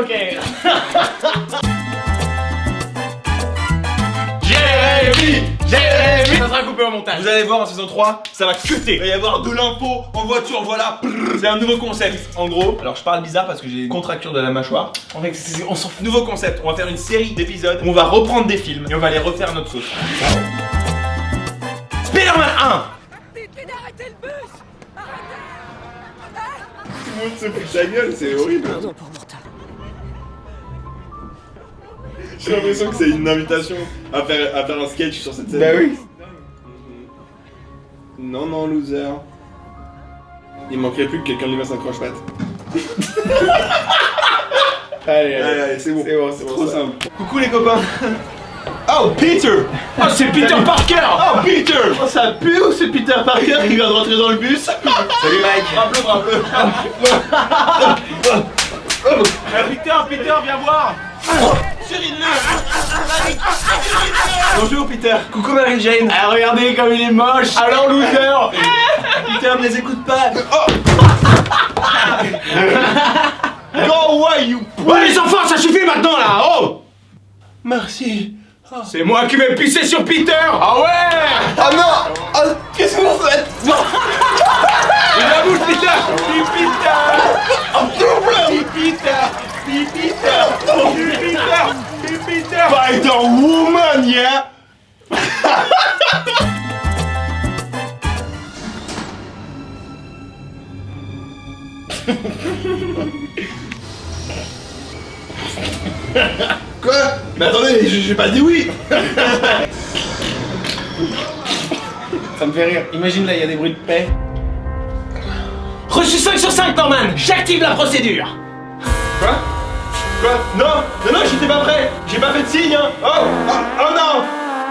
ok. Jérémy, ça sera coupé au montage. Vous allez voir en saison 3, ça va cuter. Il va y avoir de l'info en voiture, voilà. C'est un nouveau concept. En gros, alors je parle bizarre parce que j'ai une contracture de la mâchoire. En fait, on s'en fout. Nouveau concept, on va faire une série d'épisodes où on va reprendre des films et on va les refaire à notre sauce. Spider-Man 1. Dites-lui d'arrêter le bus. Tout le monde se fout de sa gueule, c'est horrible. Pardon pour mon retard. J'ai l'impression que c'est une invitation à faire un sketch sur cette scène. Bah oui. Non, non, loser. Il manquerait plus que quelqu'un lui mette un croche-patte. Allez, c'est bon. C'est trop simple. Coucou les copains. Oh, Peter. Oh, c'est Peter Parker. Oh, Peter. Oh, ça pue ou c'est Peter Parker qui vient de rentrer dans le bus? Salut Mike. Bravo. Peter, viens voir. Bonjour Peter. Coucou Mary Jane. Ah, regardez comme il est moche. Alors loser. Peter ne les écoute pas. Go away you. Ouais les enfants, ça suffit maintenant là. Oh. Merci. C'est moi qui vais pisser sur Peter. Ah ouais. Oh non. Oh, qu'est-ce que vous faites? Il la bouche Peter. Peter. Spider-Woman, yeah. Quoi? Mais attendez, j'ai pas dit oui. Ça me fait rire. Imagine là, il y a des bruits de paix. Reçu 5 sur 5, Norman. J'active la procédure. Quoi? Non, j'étais pas prêt. J'ai pas fait de signe, hein. Oh non.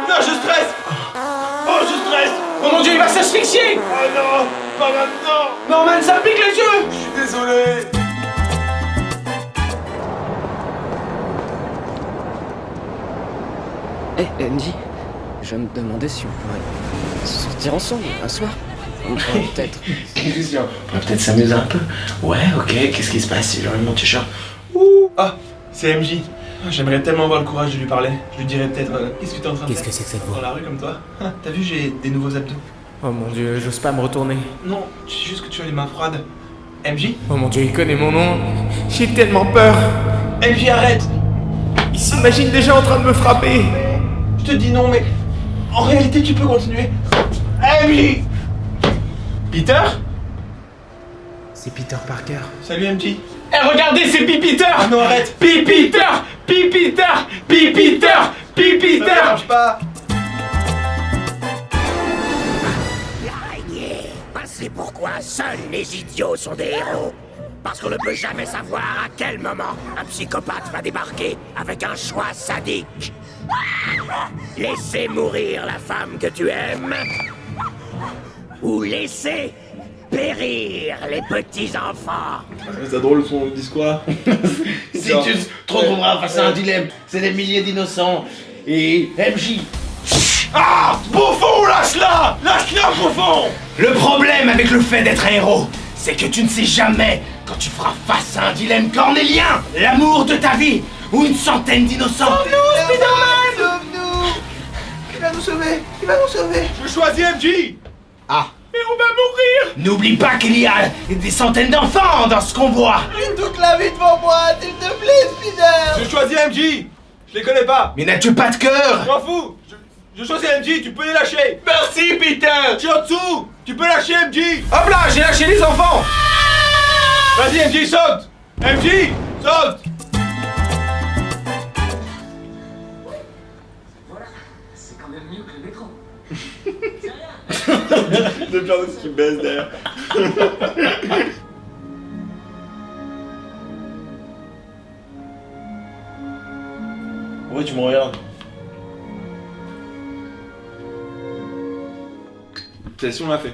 Non, je stresse. Oh, je stresse. Oh mon dieu, il va s'asphyxier. Oh non, pas maintenant. Norman, ça me pique les yeux. Je suis désolé. Eh, MJ, je me demandais si on pourrait sortir ensemble un soir. On pourrait peut-être. On va peut-être s'amuser un peu. Ouais, ok, qu'est-ce qui se passe si j'enlève mon t-shirt? Ah, c'est MJ. J'aimerais tellement avoir le courage de lui parler. Je lui dirais peut-être qu'est-ce que t'es en train de faire? Qu'est-ce que c'est que cette Dans voix? la rue comme toi. T'as vu, j'ai des nouveaux abdos. Oh mon dieu, j'ose pas me retourner. Non, je sais juste que tu as les mains froides. MJ? Oh mon dieu, il connaît mon nom. J'ai tellement peur. MJ, arrête. Il s'imagine déjà en train de me frapper. Je te dis non, mais en réalité, tu peux continuer. MJ! Peter? C'est Peter Parker. Salut MJ. Eh, regardez, c'est Peter. Ah non, arrête. Peter. Ça marche pas. L'araignée. C'est pourquoi seuls les idiots sont des héros. Parce qu'on ne peut jamais savoir à quel moment un psychopathe va débarquer avec un choix sadique. Laisser mourir la femme que tu aimes ou laisser périr les petits-enfants. C'est drôle son discours. Si tu te retrouveras face à un dilemme, c'est des milliers d'innocents. Et MJ. Ah! Bouffon, lâche-la! Lâche-la, bouffon! Le problème avec le fait d'être un héros, c'est que tu ne sais jamais quand tu feras face à un dilemme cornélien, l'amour de ta vie ou une centaine d'innocents. Sauve-nous, Spider-Man! Sauve-nous! Il va nous sauver! Il va nous sauver! Je choisis MJ! Ah. Mais on va mourir! N'oublie pas qu'il y a des centaines d'enfants dans ce convoi. J'ai toute la vie devant moi, s'il te plaît, Spider! Je choisis MJ! Je les connais pas! Mais n'as-tu pas de cœur? Je m'en fous! Je choisis MJ, tu peux les lâcher! Merci, Peter! Tu es en dessous! Tu peux lâcher MJ! Hop là, j'ai lâché les enfants! Vas-y MJ, saute! MJ, saute! C'est quand même mieux que le métro. De peur de ce qui baisse derrière. Ouais, tu me regardes. C'est si on l'a fait.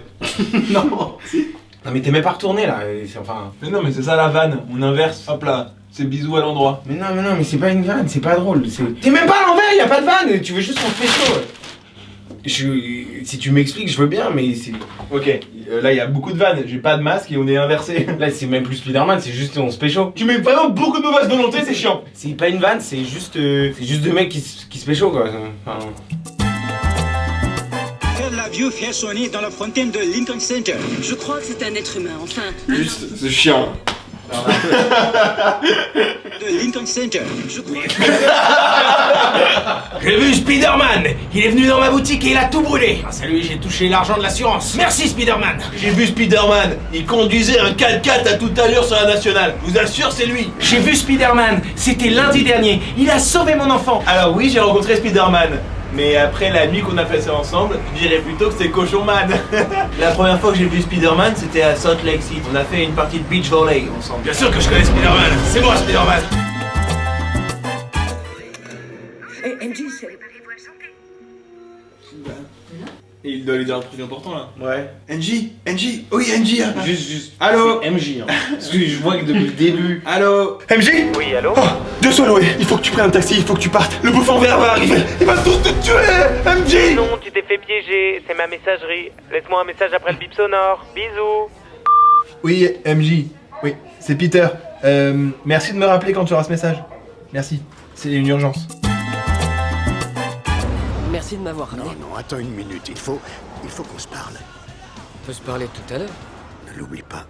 Non! Si. Non mais t'es même pas retourné là, enfin... Mais non, mais c'est ça la vanne, on inverse. Hop là, c'est bisous à l'endroit. Mais non, mais c'est pas une vanne, c'est pas drôle, c'est... T'es même pas à l'envers, y'a pas de vanne, tu veux juste qu'on te fait chaud. Si tu m'expliques, je veux bien, mais c'est... Ok, là il y a beaucoup de vannes, j'ai pas de masque et on est inversé. Là, c'est même plus Spider-Man, c'est juste on se pécho. Tu mets vraiment beaucoup de mauvaise volonté, c'est chiant. C'est pas une vanne, c'est juste deux mecs qui se pécho, quoi. Enfin... L'avion fait sonner dans la fontaine de Lincoln Center. Je crois que c'est un être humain, enfin. Juste, c'est chiant. De Lincoln Center. Je crois. J'ai vu Spider-Man. Il est venu dans ma boutique et il a tout brûlé. Grâce à lui, j'ai touché l'argent de l'assurance. Merci Spider-Man. J'ai vu Spider-Man, il conduisait un 4x4 à toute allure sur la nationale. Je vous assure, c'est lui. J'ai vu Spider-Man. C'était lundi dernier. Il a sauvé mon enfant. Alors oui, j'ai rencontré Spider-Man. Mais après la nuit qu'on a passée ensemble, je dirais plutôt que c'est Cochon Man. La première fois que j'ai vu Spider-Man, c'était à Salt Lake City. On a fait une partie de beach volley ensemble. Bien sûr que je connais Spider-Man. C'est moi Spider-Man. Et il doit lui dire un truc important là. Ouais. NJ, oui NJ. Juste. Allô. C'est MJ, hein. Parce que je vois que depuis le début... Allô. MJ. Oui, allô? Oh, Dieu soit loué. Il faut que tu prennes un taxi, il faut que tu partes. Le bouffon vert va arriver. Il va tous te tuer. MJ. Non, tu t'es fait piéger, c'est ma messagerie. Laisse-moi un message après le bip sonore. Bisous. Oui, MJ. Oui, c'est Peter. Merci de me rappeler quand tu auras ce message. Merci. C'est une urgence. Merci de m'avoir ramené. Non, attends une minute, il faut qu'on se parle. On peut se parler tout à l'heure. Ne l'oublie pas,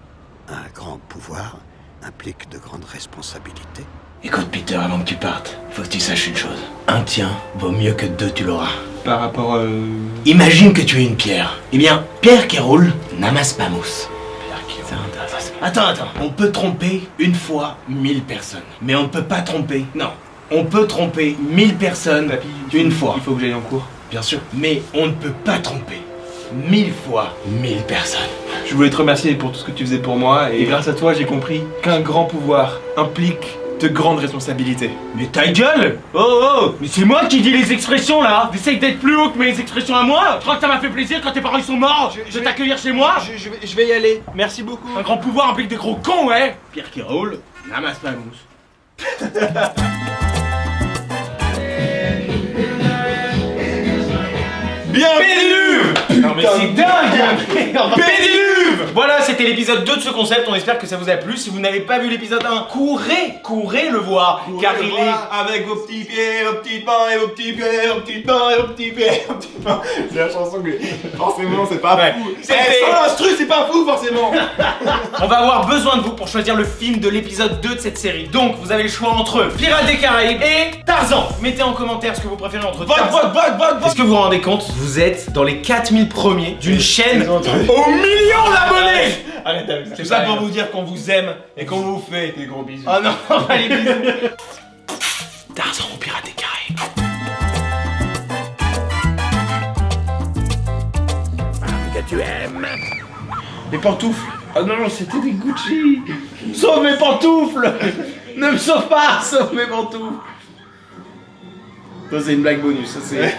un grand pouvoir implique de grandes responsabilités. Écoute Peter, avant que tu partes, faut que tu saches une chose. Un tien vaut mieux que deux tu l'auras. Par rapport Imagine que tu es une pierre. Eh bien, pierre qui roule n'amasse pas mousse. C'est intéressant. Attends. On peut tromper une fois 1000 personnes. Mais on ne peut pas tromper. Non. On peut tromper 1000 personnes une fois. Il faut que j'aille en cours. Bien sûr. Mais on ne peut pas tromper 1000 fois 1000 personnes. Je voulais te remercier pour tout ce que tu faisais pour moi et grâce à toi j'ai compris qu'un grand pouvoir implique de grandes responsabilités. Mais ta gueule! Oh! Mais c'est moi qui dis les expressions là! J'essaye d'être plus haut que mes expressions à moi! Je crois que ça m'a fait plaisir quand tes parents ils sont morts de t'accueillir chez moi! Je vais y aller. Merci beaucoup. Un grand pouvoir implique des gros cons, ouais! Pierre qui roule, n'amasse pas la mousse. Bien Pédiluve! Non mais c'est dingue! Pédiluve! Voilà, c'était l'épisode 2 de ce concept, on espère que ça vous a plu. Si vous n'avez pas vu l'épisode 1, courez le voir, car il est... Avec vos petits pieds, vos petites mains et vos petits pieds, vos petites mains et vos petits pieds, vos petites mains. C'est la chanson que... Forcément, c'est pas fou. Sans l'instru, c'est pas fou, forcément. On va avoir besoin de vous pour choisir le film de l'épisode 2 de cette série. Donc, vous avez le choix entre Pirates des Caraïbes et Tarzan. Mettez en commentaire ce que vous préférez entre Tarzan. Est-ce que vous vous rendez compte? Vous êtes dans les 4000 premiers d'une chaîne aux millions d'abonnés. Arrête avec ça. C'est ça pour vous dire qu'on vous aime et qu'on vous fait des gros bisous. Oh non, pas les bisous. Tarzan aux Pirates des Caraïbes. Que tu aimes. Les pantoufles. Ah non, c'était des Gucci. Sauve mes pantoufles. Ne me sauve pas, sauve mes pantoufles. Ça, c'est une blague bonus. Ça, c'est...